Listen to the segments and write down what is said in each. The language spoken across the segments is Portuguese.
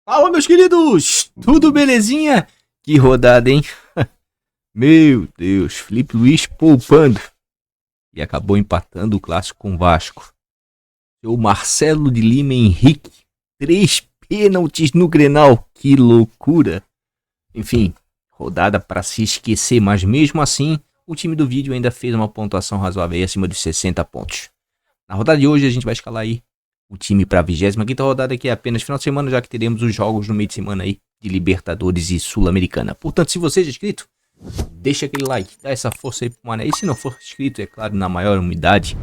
Fala, meus queridos! Tudo belezinha? Que rodada, hein? Meu Deus, Felipe Luiz poupando. E acabou empatando o clássico com o Vasco. O Marcelo de Lima Henrique. 3 pênaltis no Grenal. Que loucura! Enfim, rodada para se esquecer, mas mesmo assim, o time do vídeo ainda fez uma pontuação razoável aí, acima dos 60 pontos. Na rodada de hoje a gente vai escalar aí o time para a 25ª rodada, que é apenas final de semana, já que teremos os jogos no meio de semana aí de Libertadores e Sul-Americana. Portanto, se você é inscrito, deixa aquele like, dá essa força aí pro Mané. E se não for inscrito, é claro, na maior humildade,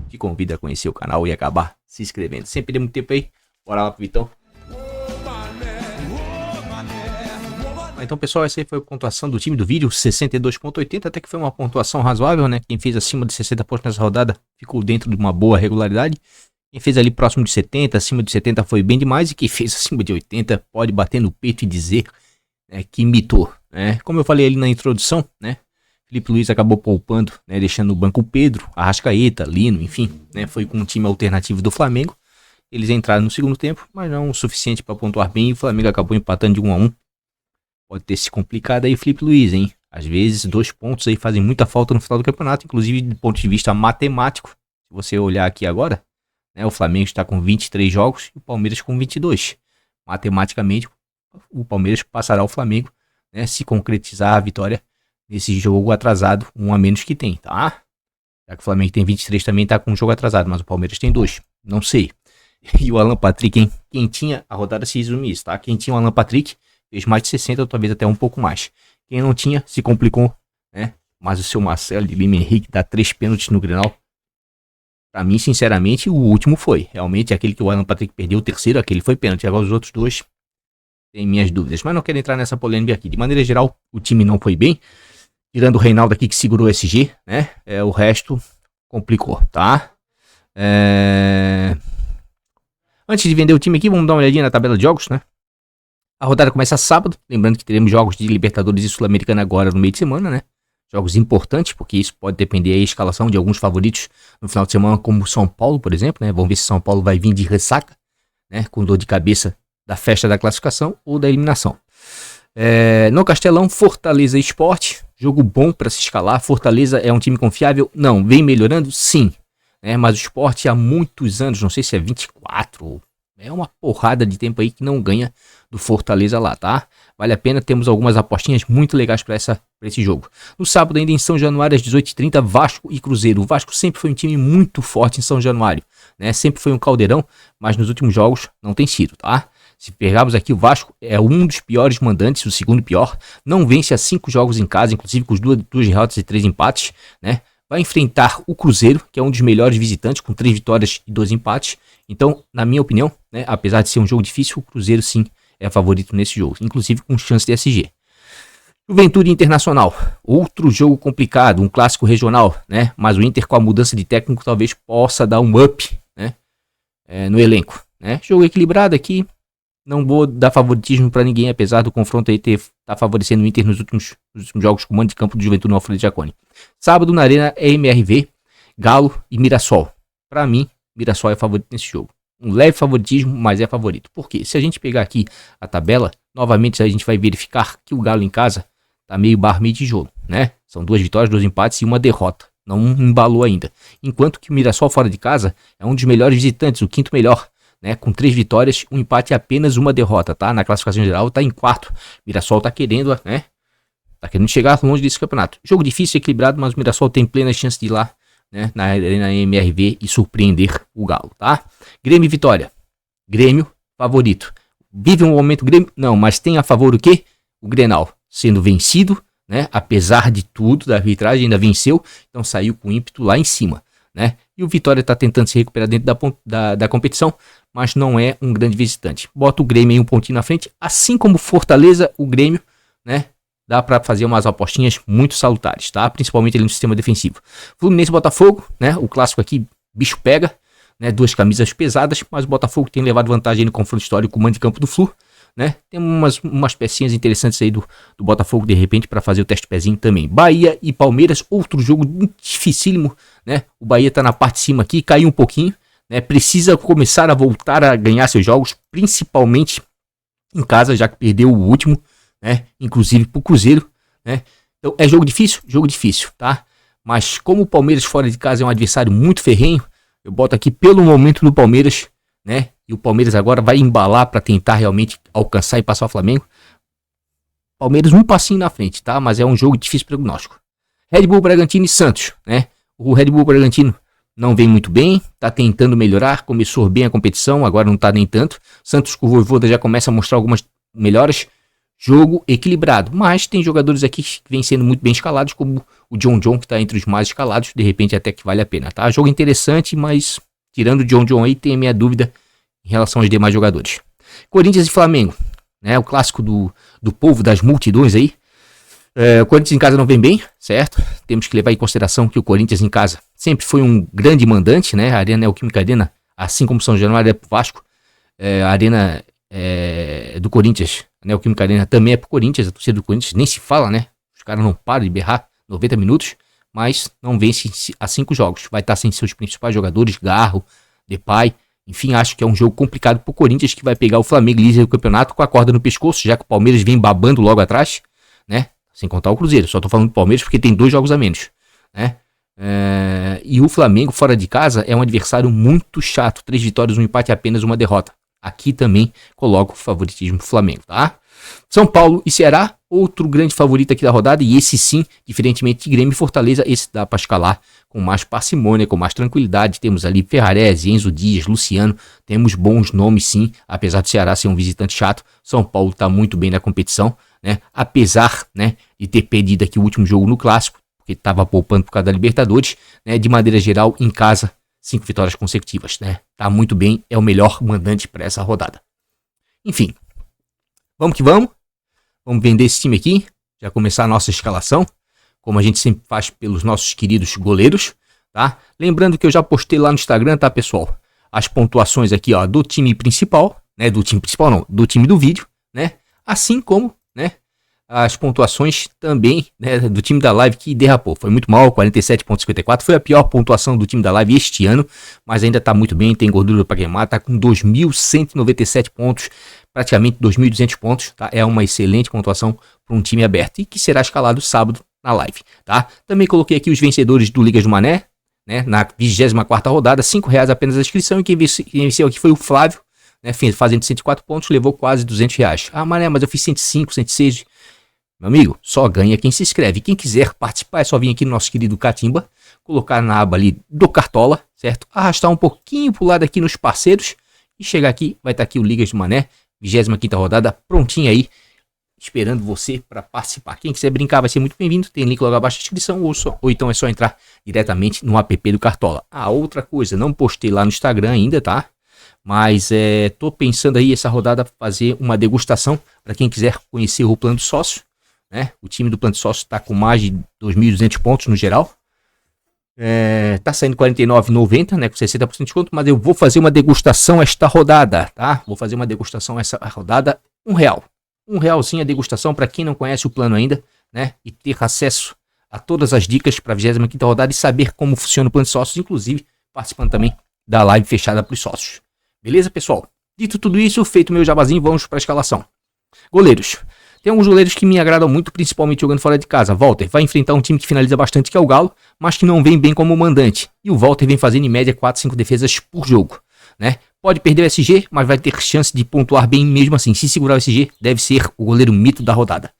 te convido a conhecer o canal e acabar se inscrevendo. Sem perder muito tempo aí, bora lá pro Vitão. Então, pessoal, essa aí foi a pontuação do time do vídeo, 62,80, até que foi uma pontuação razoável, né? Quem fez acima de 60 pontos nessa rodada ficou dentro de uma boa regularidade. Quem fez ali próximo de 70, acima de 70 foi bem demais. E quem fez acima de 80 pode bater no peito e dizer, né, que mitou, né? Como eu falei ali na introdução, né? Felipe Luiz acabou poupando, né, deixando no banco o Pedro, Arrascaeta, Lino, enfim, né? Foi com um time alternativo do Flamengo. Eles entraram no segundo tempo, mas não o suficiente para pontuar bem. E o Flamengo acabou empatando de 1-1. Pode ter se complicado aí, Felipe Luiz, hein? Às vezes 2 pontos aí fazem muita falta no final do campeonato, inclusive do ponto de vista matemático. Se você olhar aqui agora, né, o Flamengo está com 23 jogos e o Palmeiras com 22. Matematicamente, o Palmeiras passará o Flamengo, né, se concretizar a vitória nesse jogo atrasado, um a menos que tem, tá? Já que o Flamengo tem 23 também está com um jogo atrasado, mas o Palmeiras tem 2. Não sei. E o Alan Patrick, hein? Quem tinha, a rodada se resume isso, tá? Quem tinha o Alan Patrick fez mais de 60, talvez até um pouco mais. Quem não tinha, se complicou, né? Mas o seu Marcelo de Lima Henrique dá 3 pênaltis no Grenal. Pra mim, sinceramente, o último foi. Realmente, aquele que o Alan Patrick perdeu, o terceiro, aquele foi pênalti. Agora os outros 2, tem minhas dúvidas. Mas não quero entrar nessa polêmica aqui. De maneira geral, o time não foi bem. Tirando o Reinaldo aqui que segurou o SG, né? O resto complicou, tá? Antes de vender o time aqui, vamos dar uma olhadinha na tabela de jogos, né? A rodada começa sábado, lembrando que teremos jogos de Libertadores e Sul-Americana agora no meio de semana, né? Jogos importantes, porque isso pode depender da escalação de alguns favoritos no final de semana, como São Paulo, por exemplo, né? Vamos ver se São Paulo vai vir de ressaca, né? Com dor de cabeça da festa da classificação ou da eliminação. No Castelão, Fortaleza e Sport, jogo bom para se escalar. Fortaleza é um time confiável? Não. Vem melhorando? Sim. Mas o Sport há muitos anos, não sei se é 24 ou... É uma porrada de tempo aí que não ganha do Fortaleza lá, tá? Vale a pena, temos algumas apostinhas muito legais para esse jogo. No sábado, ainda em São Januário, às 18h30, Vasco e Cruzeiro. O Vasco sempre foi um time muito forte em São Januário, né? Sempre foi um caldeirão, mas nos últimos jogos não tem sido, tá? Se pegarmos aqui, o Vasco é um dos piores mandantes, o segundo pior. Não vence há 5 jogos em casa, inclusive com duas derrotas e 3 empates, né? Vai enfrentar o Cruzeiro, que é um dos melhores visitantes, com 3 vitórias e 2 empates. Então, na minha opinião, né, apesar de ser um jogo difícil, o Cruzeiro sim é favorito nesse jogo, inclusive com chance de SG. Juventude Internacional, outro jogo complicado, um clássico regional, né? Mas o Inter com a mudança de técnico talvez possa dar um up, né, no elenco, né? Jogo equilibrado aqui, não vou dar favoritismo para ninguém, apesar do confronto aí tá favorecendo o Inter nos últimos jogos com o mando de campo do Juventude no Alfredo Jaconi. Sábado na Arena é MRV, Galo e Mirassol. Para mim, Mirassol é favorito nesse jogo. Um leve favoritismo, mas é favorito. Por quê? Se a gente pegar aqui a tabela, novamente a gente vai verificar que o Galo em casa tá meio barro, meio tijolo, né? São 2 vitórias, 2 empates e 1 derrota. Não embalou ainda. Enquanto que o Mirassol fora de casa é um dos melhores visitantes, o 5º melhor, né? Com 3 vitórias, 1 empate e apenas 1 derrota, tá? Na classificação geral tá em 4º. Mirassol tá querendo, né? Tá querendo chegar longe desse campeonato. Jogo difícil, equilibrado, mas o Mirassol tem plena chance de ir lá, né, na Arena MRV e surpreender o Galo, tá? Grêmio e Vitória. Grêmio, favorito. Vive um momento Grêmio? Não, mas tem a favor o quê? O Grenal sendo vencido, né? Apesar de tudo, da arbitragem ainda venceu, então saiu com ímpeto lá em cima, né? E o Vitória tá tentando se recuperar dentro da competição, mas não é um grande visitante. Bota o Grêmio aí um pontinho na frente, assim como Fortaleza, o Grêmio, né? Dá para fazer umas apostinhas muito salutares, tá? Principalmente ali no sistema defensivo. Fluminense e Botafogo, né? O clássico aqui, bicho pega, né? 2 camisas pesadas, mas o Botafogo tem levado vantagem no confronto histórico com o mando de campo do Flu, né? Tem umas pecinhas interessantes aí do Botafogo, de repente, para fazer o teste pezinho também. Bahia e Palmeiras, outro jogo dificílimo, né? O Bahia tá na parte de cima aqui, caiu um pouquinho, né? Precisa começar a voltar a ganhar seus jogos, principalmente em casa, já que perdeu o último, né? Inclusive pro Cruzeiro, né? Então é jogo difícil, tá? Mas como o Palmeiras fora de casa é um adversário muito ferrenho, eu boto aqui pelo momento do Palmeiras, né? E o Palmeiras agora vai embalar para tentar realmente alcançar e passar o Flamengo. Palmeiras um passinho na frente, tá? Mas é um jogo difícil prognóstico. Red Bull Bragantino e Santos, né? O Red Bull Bragantino não vem muito bem, tá tentando melhorar, começou bem a competição, agora não tá nem tanto. Santos com o Vojvoda já começa a mostrar algumas melhoras. Jogo equilibrado, mas tem jogadores aqui que vêm sendo muito bem escalados, como o John, que tá entre os mais escalados, de repente até que vale a pena, tá? Jogo interessante, mas tirando o John aí, tem a minha dúvida em relação aos demais jogadores. Corinthians e Flamengo, né? O clássico do povo, das multidões aí. O Corinthians em casa não vem bem, certo? Temos que levar em consideração que o Corinthians em casa sempre foi um grande mandante, né? A Arena Neoquímica Arena, assim como São Januário é pro Vasco, a Arena do Corinthians, a Neoquímica Arena também é pro Corinthians, a torcida do Corinthians nem se fala, né? Os caras não param de berrar 90 minutos, mas não vence a 5 jogos. Vai estar sem seus principais jogadores, Garro, Depay. Enfim, acho que é um jogo complicado pro Corinthians, que vai pegar o Flamengo líder do campeonato com a corda no pescoço, já que o Palmeiras vem babando logo atrás, né? Sem contar o Cruzeiro, só tô falando do Palmeiras porque tem 2 jogos a menos, né? E o Flamengo fora de casa é um adversário muito chato, 3 vitórias, 1 empate e apenas 1 derrota. Aqui também coloco o favoritismo do Flamengo, tá? São Paulo e Ceará, outro grande favorito aqui da rodada, e esse sim, diferentemente de Grêmio e Fortaleza, esse dá para escalar com mais parcimônia, com mais tranquilidade. Temos ali Ferrarese, Enzo Dias, Luciano, temos bons nomes sim, apesar do Ceará ser um visitante chato. São Paulo tá muito bem na competição, né? Apesar, né, de ter perdido aqui o último jogo no Clássico, porque estava poupando por causa da Libertadores, né? De maneira geral, em casa, 5 vitórias consecutivas, né? Tá muito bem, é o melhor mandante para essa rodada. Enfim, vamos que vamos. Vamos vender esse time aqui, já começar a nossa escalação, como a gente sempre faz pelos nossos queridos goleiros, tá? Lembrando que eu já postei lá no Instagram, tá, pessoal? As pontuações aqui, ó, do time principal, né? Do time principal não, do time do vídeo, né? Assim como, né, as pontuações também, né, do time da live que derrapou. Foi muito mal, 47,54. Foi a pior pontuação do time da live este ano, mas ainda tá muito bem, tem gordura para queimar, tá com 2.197 pontos, praticamente 2.200 pontos, tá? É uma excelente pontuação para um time aberto e que será escalado sábado na live, tá? Também coloquei aqui os vencedores do Ligas do Mané, né, na 24ª rodada, R$5 apenas a inscrição, e quem venceu aqui foi o Flávio, né, fazendo 104 pontos, levou quase R$200. Ah, Mané, mas eu fiz 105, 106. Meu amigo, só ganha quem se inscreve. Quem quiser participar é só vir aqui no nosso querido Catimba, colocar na aba ali do Cartola, certo? Arrastar um pouquinho pro lado aqui nos parceiros e chegar aqui, vai estar aqui o Ligas do Mané, 25ª rodada, prontinho aí, esperando você para participar. Quem quiser brincar vai ser muito bem-vindo, tem link logo abaixo na descrição, ou então é só entrar diretamente no app do Cartola. Ah, outra coisa, não postei lá no Instagram ainda, tá? Mas tô pensando aí essa rodada fazer uma degustação para quem quiser conhecer o plano de sócio, né? O time do plano de sócio está com mais de 2.200 pontos no geral. Tá saindo R$ 49,90, né? Com 60% de desconto, mas eu vou fazer uma degustação esta rodada, tá? Vou fazer uma degustação essa rodada, R$1. R$1 a degustação para quem não conhece o plano ainda, né? E ter acesso a todas as dicas para a 25ª rodada e saber como funciona o plano de sócios, inclusive participando também da live fechada para os sócios. Beleza, pessoal? Dito tudo isso, feito meu jabazinho, vamos para a escalação. Goleiros. Tem alguns goleiros que me agradam muito, principalmente jogando fora de casa. Walter vai enfrentar um time que finaliza bastante, que é o Galo, mas que não vem bem como mandante. E o Walter vem fazendo em média 4, 5 defesas por jogo, né? Pode perder o SG, mas vai ter chance de pontuar bem mesmo assim. Se segurar o SG, deve ser o goleiro mito da rodada.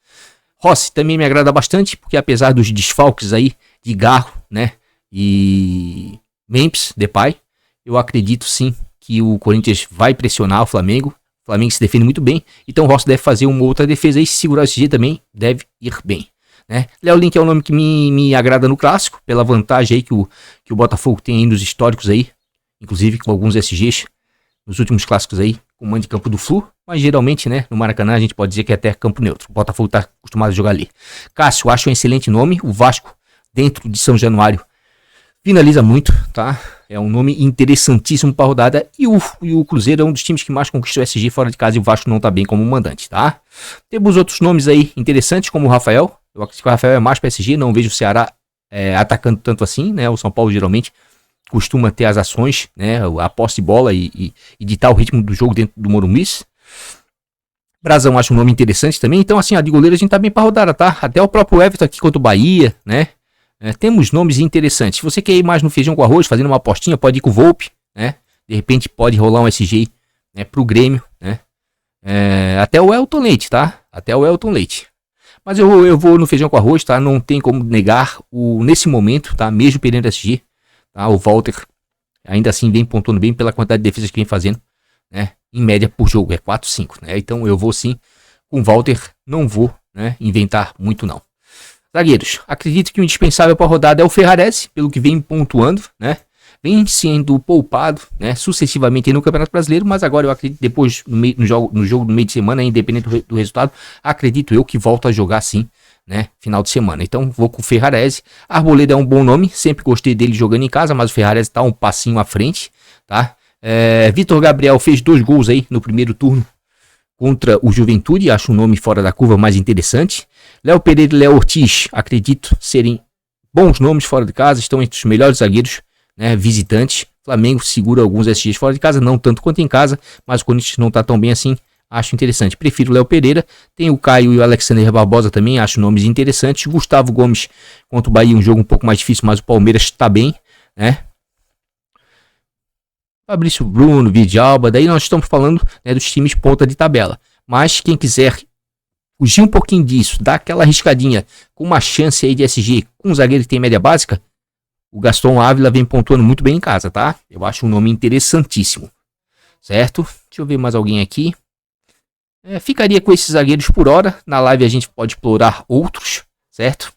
Rossi também me agrada bastante, porque apesar dos desfalques aí de Garro, né, e Memphis, Depay, eu acredito sim que o Corinthians vai pressionar o Flamengo. O Flamengo se defende muito bem, então o Rossi deve fazer uma outra defesa aí, se segurar o SG também deve ir bem, né? Léo Link é um nome que me agrada no clássico, pela vantagem aí que o Botafogo tem aí nos históricos aí, inclusive com alguns SGs nos últimos clássicos aí, com o mando de campo do Flu, mas geralmente, né, no Maracanã a gente pode dizer que é até campo neutro. O Botafogo tá acostumado a jogar ali. Cássio, acho um excelente nome. O Vasco, dentro de São Januário, finaliza muito, tá? É um nome interessantíssimo para a rodada. E o Cruzeiro é um dos times que mais conquistou o SG fora de casa, e o Vasco não tá bem como mandante, tá? Temos outros nomes aí interessantes, como o Rafael. Eu acredito que o Rafael é mais para SG, não vejo o Ceará atacando tanto assim, né? O São Paulo geralmente costuma ter as ações, né? A posse de bola e ditar o ritmo do jogo dentro do Morumbi. Brazão acho um nome interessante também. Então, assim, a de goleiro a gente tá bem pra rodada, tá? Até o próprio Everton aqui contra o Bahia, né? Temos nomes interessantes. Se você quer ir mais no feijão com arroz, fazendo uma apostinha, pode ir com o Volpe, né? De repente pode rolar um SG, né, pro Grêmio, né? Até o Elton Leite, tá? Até o Elton Leite. Mas eu vou no feijão com arroz, tá? Não tem como negar nesse momento, tá? Mesmo perdendo SG, tá? O Walter ainda assim vem pontuando bem pela quantidade de defesas que vem fazendo, né? Em média por jogo, é 4-5, né? Então eu vou sim com o Walter, não vou, né, inventar muito não. Zagueiros, acredito que o indispensável para a rodada é o Ferrarese, pelo que vem pontuando, né? Vem sendo poupado, né, sucessivamente no Campeonato Brasileiro, mas agora eu acredito depois no jogo do meio de semana, independente do resultado, acredito eu que volta a jogar sim, né, final de semana. Então vou com o Ferrarese. Arboleda é um bom nome, sempre gostei dele jogando em casa, mas o Ferrarese está um passinho à frente, tá? Vitor Gabriel fez 2 gols aí no primeiro turno contra o Juventude, acho um nome fora da curva mais interessante. Léo Pereira e Léo Ortiz, acredito serem bons nomes fora de casa, estão entre os melhores zagueiros, né, visitantes. Flamengo segura alguns SGs fora de casa, não tanto quanto em casa, mas o Corinthians não tá tão bem assim, acho interessante. Prefiro o Léo Pereira. Tem o Caio e o Alexander Barbosa também, acho nomes interessantes. Gustavo Gomes contra o Bahia, um jogo um pouco mais difícil, mas o Palmeiras está bem, né? Fabrício Bruno, Vidalba, daí nós estamos falando, né, dos times ponta de tabela. Mas quem quiser fugir um pouquinho disso, dar aquela arriscadinha com uma chance aí de SG com um zagueiro que tem média básica, o Gaston Ávila vem pontuando muito bem em casa, tá? Eu acho um nome interessantíssimo, certo? Deixa eu ver mais alguém aqui. Ficaria com esses zagueiros por hora. Na live a gente pode explorar outros, certo?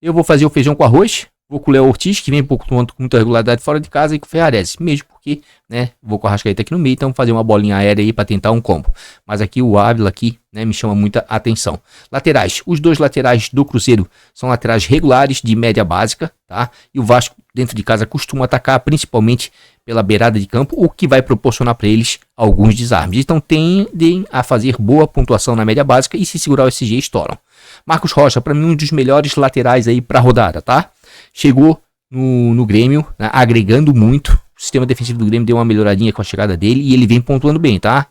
Eu vou fazer o feijão com arroz. Vou com o Léo Ortiz, que vem pontuando com muita regularidade fora de casa, e com o Ferrarese. Mesmo porque, né, vou com a Arrascaeta aqui no meio, então fazer uma bolinha aérea aí para tentar um combo. Mas aqui o Ávila aqui, né, me chama muita atenção. Laterais. Os 2 laterais do Cruzeiro são laterais regulares de média básica, tá? E o Vasco dentro de casa costuma atacar principalmente pela beirada de campo, o que vai proporcionar para eles alguns desarmes. Então tendem a fazer boa pontuação na média básica e se segurar o SG estouram. Marcos Rocha, para mim um dos melhores laterais aí para rodada, tá? Chegou no Grêmio, né, agregando muito. O sistema defensivo do Grêmio deu uma melhoradinha com a chegada dele e ele vem pontuando bem, tá?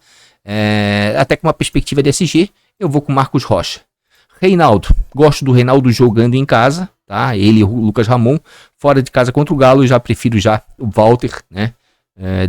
Até com uma perspectiva de SG, eu vou com o Marcos Rocha. Reinaldo, gosto do Reinaldo jogando em casa, tá? Ele e o Lucas Ramon, fora de casa contra o Galo, eu já prefiro o Walter, né?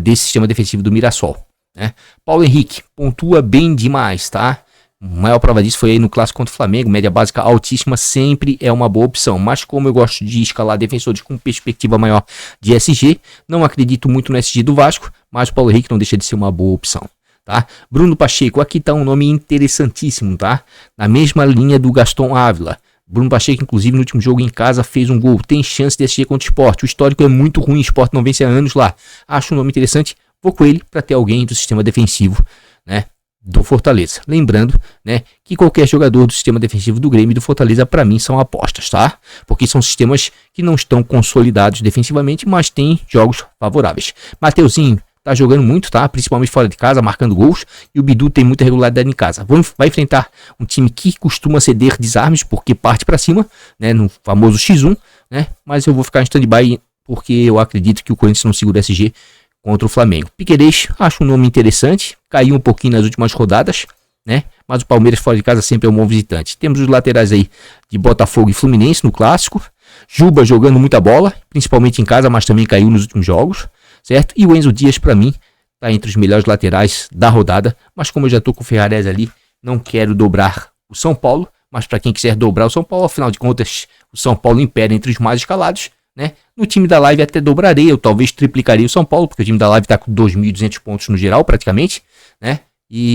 Desse sistema defensivo do Mirassol, né? Paulo Henrique, pontua bem demais, tá? A maior prova disso foi aí no clássico contra o Flamengo, média básica altíssima, sempre é uma boa opção. Mas como eu gosto de escalar defensores com perspectiva maior de SG, não acredito muito no SG do Vasco, mas o Paulo Henrique não deixa de ser uma boa opção, tá? Bruno Pacheco, aqui tá um nome interessantíssimo, tá? Na mesma linha do Gaston Ávila. Bruno Pacheco, inclusive, no último jogo em casa, fez um gol. Tem chance de SG contra o Sport. O histórico é muito ruim, o Sport não vence há anos lá. Acho um nome interessante, vou com ele para ter alguém do sistema defensivo, né, do Fortaleza. Lembrando, né, que qualquer jogador do sistema defensivo do Grêmio e do Fortaleza, para mim, são apostas, tá? Porque são sistemas que não estão consolidados defensivamente, mas têm jogos favoráveis. Mateuzinho tá jogando muito, tá? Principalmente fora de casa, marcando gols. E o Bidu tem muita regularidade em casa. Vai enfrentar um time que costuma ceder desarmes, porque parte para cima, né, no famoso X1, né? Mas eu vou ficar em stand-by porque eu acredito que o Corinthians não segura o SG contra o Flamengo. Piquerez, acho um nome interessante, caiu um pouquinho nas últimas rodadas, né? Mas o Palmeiras fora de casa sempre é um bom visitante. Temos os laterais aí de Botafogo e Fluminense no clássico. Juba jogando muita bola, principalmente em casa, mas também caiu nos últimos jogos, certo? E o Enzo Dias, para mim, tá entre os melhores laterais da rodada, mas como eu já tô com o Ferrarese ali, não quero dobrar o São Paulo, mas para quem quiser dobrar o São Paulo, afinal de contas, o São Paulo impera entre os mais escalados, né? No time da live até dobrarei, eu talvez triplicaria o São Paulo, porque o time da live tá com 2.200 pontos no geral, praticamente, né?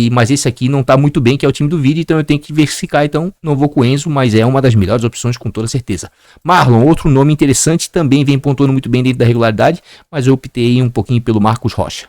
Mas esse aqui não tá muito bem, que é o time do vídeo, então eu tenho que diversificar, então não vou com o Enzo, mas é uma das melhores opções com toda certeza. Marlon, outro nome interessante, também vem pontuando muito bem dentro da regularidade, mas eu optei um pouquinho pelo Marcos Rocha.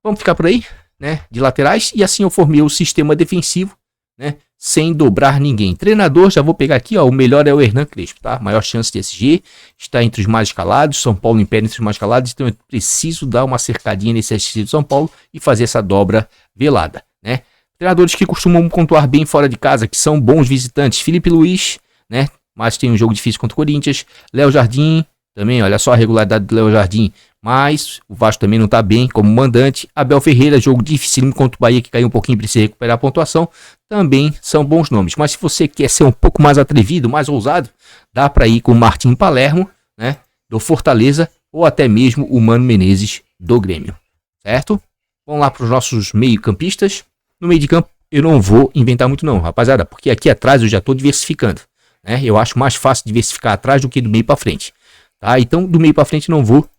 Vamos ficar por aí, né, de laterais, e assim eu formei o sistema defensivo, né, sem dobrar ninguém. Treinador, já vou pegar aqui, ó, o melhor é o Hernan Crespo, tá? Maior chance de SG, está entre os mais escalados, São Paulo impede entre os mais escalados, então eu preciso dar uma cercadinha nesse SG do São Paulo e fazer essa dobra velada, né? Treinadores que costumam pontuar bem fora de casa, que são bons visitantes, Felipe Luiz, né? Mas tem um jogo difícil contra o Corinthians, Léo Jardim, também, olha só a regularidade do Léo Jardim, Mas o Vasco também não tá bem como mandante. Abel Ferreira, jogo difícil contra o Bahia, que caiu um pouquinho para se recuperar a pontuação. Também são bons nomes. Mas se você quer ser um pouco mais atrevido, mais ousado, dá para ir com o Martim Palermo, né, do Fortaleza, ou até mesmo o Mano Menezes do Grêmio. Certo? Vamos lá para os nossos meio-campistas. No meio de campo, eu não vou inventar muito não, rapaziada, porque aqui atrás eu já estou diversificando. Né? Eu acho mais fácil diversificar atrás do que do meio para frente. Tá? Então, do meio para frente não vou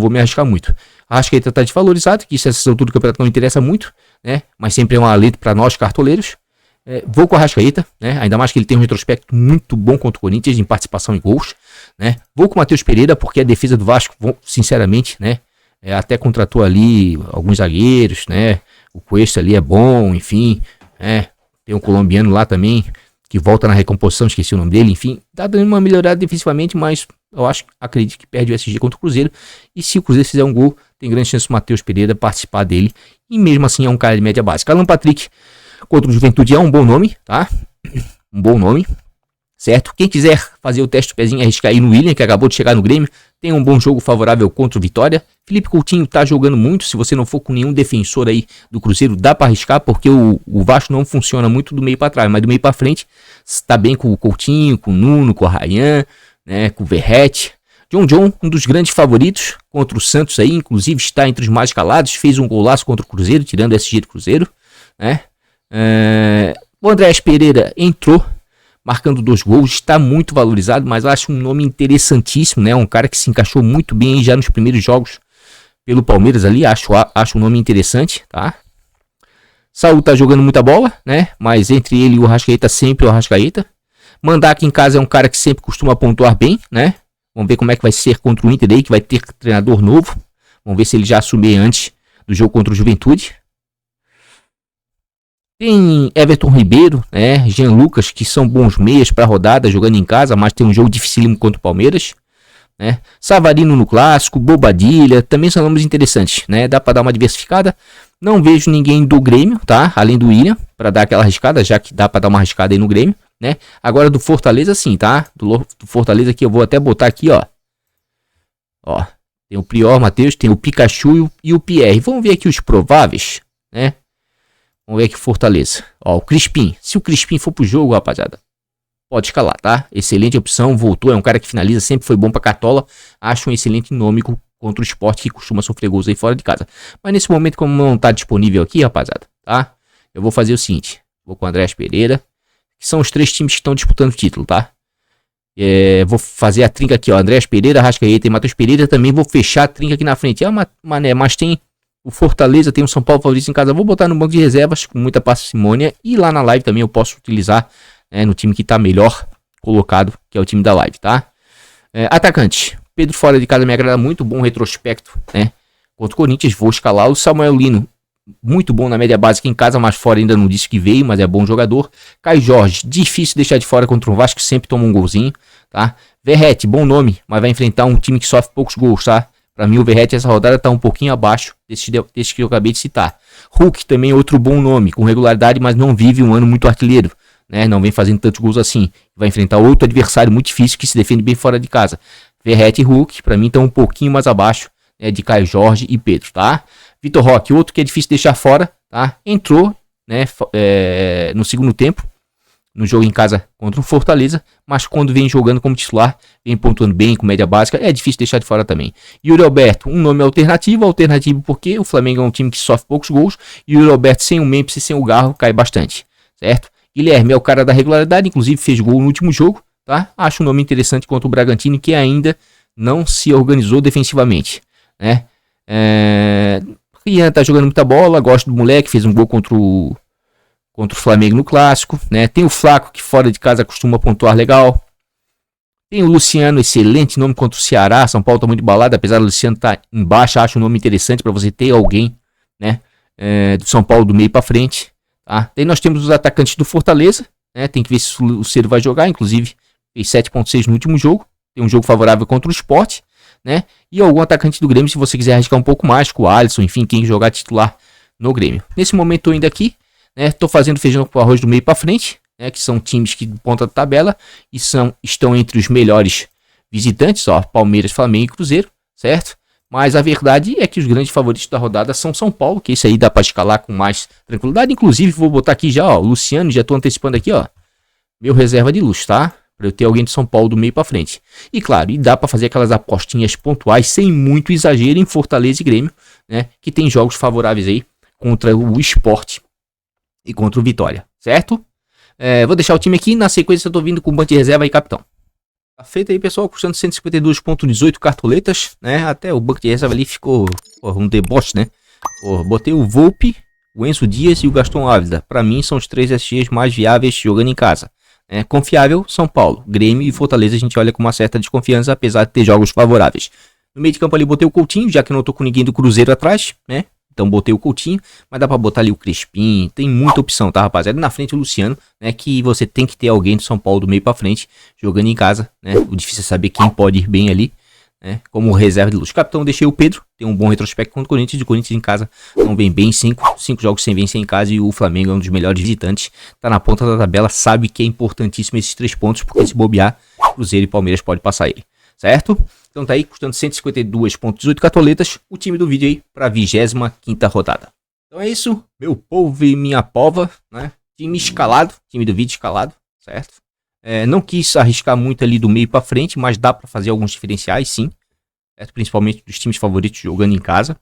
me arriscar muito. A Arrascaeta tá desvalorizado, que isso essa altura do campeonato não interessa muito, né? Mas sempre é um alento para nós cartoleiros. Vou com a Arrascaeta, né? Ainda mais que ele tem um retrospecto muito bom contra o Corinthians em participação em gols, né? Vou com o Matheus Pereira, porque a defesa do Vasco, sinceramente, né? Até contratou ali alguns zagueiros, né? O Cuesta ali é bom, enfim, né? Tem um colombiano lá também que volta na recomposição, esqueci o nome dele, enfim, tá dando uma melhorada defensivamente, mas eu acredito que perde o SG contra o Cruzeiro, e se o Cruzeiro fizer um gol, tem grande chance do Matheus Pereira participar dele, e mesmo assim é um cara de média básica. Alan Patrick contra o Juventude é um bom nome, tá? Um bom nome, certo? Quem quiser fazer o teste do pezinho, arriscar aí no William, que acabou de chegar no Grêmio, tem um bom jogo favorável contra o Vitória. Felipe Coutinho tá jogando muito, se você não for com nenhum defensor aí do Cruzeiro, dá para arriscar, porque o Vasco não funciona muito do meio para trás, mas do meio para frente, está bem com o Coutinho, com o Nuno, com o Arrayan, né, com o Verratti. John, um dos grandes favoritos contra o Santos aí, inclusive está entre os mais escalados, fez um golaço contra o Cruzeiro, tirando o SG do Cruzeiro, né? O Andréas Pereira entrou, marcando 2 gols, está muito valorizado, mas eu acho um nome interessantíssimo, né? Um cara que se encaixou muito bem já nos primeiros jogos pelo Palmeiras ali, acho um nome interessante, tá? Saúl tá jogando muita bola, né? Mas entre ele e o Arrascaeta, sempre o Arrascaeta. Mandak em casa é um cara que sempre costuma pontuar bem, né? Vamos ver como é que vai ser contra o Inter aí, que vai ter treinador novo. Vamos ver se ele já assumir antes do jogo contra o Juventude. Tem Everton Ribeiro, né? Jean Lucas, que são bons meias para rodada, jogando em casa, mas tem um jogo dificílimo contra o Palmeiras, né? Savarino no clássico, Bobadilha, também são nomes interessantes, né? Dá para dar uma diversificada. Não vejo ninguém do Grêmio, tá? Além do William, para dar aquela arriscada, já que dá para dar uma arriscada aí no Grêmio, né? Agora do Fortaleza sim, tá? Do Fortaleza aqui eu vou até botar aqui, ó. Ó, tem o Prior Matheus, tem o Pikachu e o Pierre. Vamos ver aqui os prováveis, né? Vamos ver aqui o Fortaleza. Ó, o Crispim. Se o Crispim for pro jogo, rapaziada, pode escalar, tá? Excelente opção, voltou, é um cara que finaliza, sempre foi bom pra Cartola. Acho um excelente nome contra o Sport, que costuma sofrer gols aí fora de casa. Mas nesse momento, como não tá disponível aqui, rapaziada, tá? Eu vou fazer o seguinte. Vou com o Andréas Pereira, que são os 3 times que estão disputando o título, tá? Vou fazer a trinca aqui, ó. Andréas Pereira, Arrascaeta e Matheus Pereira. Também vou fechar a trinca aqui na frente. Mas tem o Fortaleza, tem o São Paulo favorito em casa. Vou botar no banco de reservas com muita parcimônia. E lá na live também eu posso utilizar, no time que tá melhor colocado, que é o time da live, tá? Atacante. Pedro fora de casa me agrada muito, bom retrospecto, né? Contra o Corinthians, vou escalar o Samuel Lino. Muito bom na média básica em casa, mas fora ainda não disse que veio, mas é bom jogador. Caio Jorge, difícil deixar de fora contra o Vasco, que sempre toma um golzinho, tá? Verratti, bom nome, mas vai enfrentar um time que sofre poucos gols, tá? Pra mim o Verratti essa rodada tá um pouquinho abaixo desse que eu acabei de citar. Hulk também outro bom nome, com regularidade, mas não vive um ano muito artilheiro, né? Não vem fazendo tantos gols assim. Vai enfrentar outro adversário muito difícil que se defende bem fora de casa. Verratti e Hulk, pra mim, estão um pouquinho mais abaixo, né, de Caio Jorge e Pedro, tá? Vitor Roque, outro que é difícil deixar fora, tá? Entrou, né, no segundo tempo, no jogo em casa contra o Fortaleza, mas quando vem jogando como titular, vem pontuando bem, com média básica, é difícil deixar de fora também. Yuri Alberto, um nome alternativo porque o Flamengo é um time que sofre poucos gols, e Yuri Alberto sem o Memphis e sem o Garro cai bastante, certo? Guilherme é o cara da regularidade, inclusive fez gol no último jogo, tá? Acho um nome interessante contra o Bragantino, que ainda não se organizou defensivamente, né? Rian tá jogando muita bola, gosto do moleque, fez um gol contra o Flamengo no clássico, né? Tem o Flaco, que fora de casa costuma pontuar legal. Tem o Luciano, excelente nome contra o Ceará. São Paulo tá muito embalado, apesar do Luciano tá embaixo, acho um nome interessante para você ter alguém, né? Do São Paulo do meio para frente, tá? Daí nós temos os atacantes do Fortaleza, né? Tem que ver se o Ciro vai jogar, inclusive fez 7.6 no último jogo. Tem um jogo favorável contra o Sport, né? E algum atacante do Grêmio, se você quiser arriscar um pouco mais, com o Alisson, enfim, quem jogar titular no Grêmio. Nesse momento tô indo aqui, né? Tô fazendo feijão com arroz do meio para frente, né? Que são times que ponta da tabela e estão entre os melhores visitantes, ó, Palmeiras, Flamengo e Cruzeiro, certo? Mas a verdade é que os grandes favoritos da rodada são São Paulo, que esse aí dá para escalar com mais tranquilidade. Inclusive, vou botar aqui já, ó, o Luciano, já tô antecipando aqui, ó, meu reserva de luxo, tá? Para eu ter alguém de São Paulo do meio para frente. E claro, e dá para fazer aquelas apostinhas pontuais sem muito exagero em Fortaleza e Grêmio, né? Que tem jogos favoráveis aí contra o Sport e contra o Vitória, certo? Vou deixar o time aqui, na sequência eu tô vindo com o banco de reserva aí, capitão. Tá feito aí, pessoal, custando 152,18 cartoletas, né? Até o banco de reserva ali ficou um deboche, né? Botei o Volpe, o Enzo Dias e o Gaston Ávila. Para mim são os 3 SGs mais viáveis jogando em casa. Confiável, São Paulo, Grêmio e Fortaleza a gente olha com uma certa desconfiança, apesar de ter jogos favoráveis. No meio de campo ali botei o Coutinho, já que não tô com ninguém do Cruzeiro atrás, né? Então botei o Coutinho, mas dá pra botar ali o Crespim, tem muita opção, tá, rapaziada? Na frente o Luciano, né, que você tem que ter alguém do São Paulo do meio pra frente, jogando em casa, né? O difícil é saber quem pode ir bem ali, né, como reserva de luxo. Capitão, deixei o Pedro, tem um bom retrospecto contra o Corinthians, de Corinthians em casa não vem bem, 5 jogos sem vencer em casa, e o Flamengo é um dos melhores visitantes, tá na ponta da tabela, sabe que é importantíssimo esses 3 pontos, porque se bobear, Cruzeiro e Palmeiras pode passar ele, certo? Então tá aí, custando 152,18 cartoletas, o time do vídeo aí pra 25ª rodada. Então é isso, meu povo e minha pova, né? Time escalado, time do vídeo escalado, certo? Não quis arriscar muito ali do meio pra frente, mas dá pra fazer alguns diferenciais, sim. Certo? Principalmente dos times favoritos jogando em casa.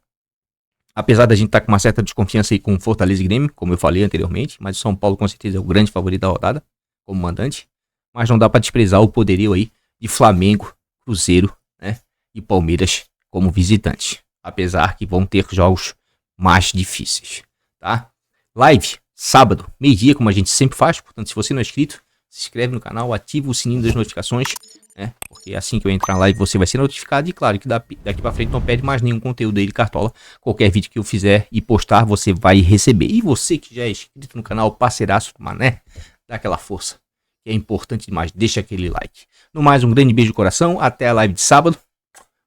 Apesar da gente estar com uma certa desconfiança aí com Fortaleza e Grêmio, como eu falei anteriormente, mas o São Paulo com certeza é o grande favorito da rodada, como mandante. Mas não dá pra desprezar o poderio aí de Flamengo, Cruzeiro, né, e Palmeiras como visitantes, apesar que vão ter jogos mais difíceis, tá? Live, sábado, meio-dia, como a gente sempre faz, portanto, se você não é inscrito, se inscreve no canal, ativa o sininho das notificações, né, porque assim que eu entrar na live você vai ser notificado, e claro que daqui pra frente não perde mais nenhum conteúdo aí de Cartola, qualquer vídeo que eu fizer e postar, você vai receber. E você que já é inscrito no canal, parceiraço do Mané, dá aquela força, que é importante demais, deixa aquele like. No mais, um grande beijo no coração, até a live de sábado.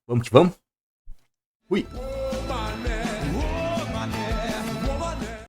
Vamos que vamos. Fui.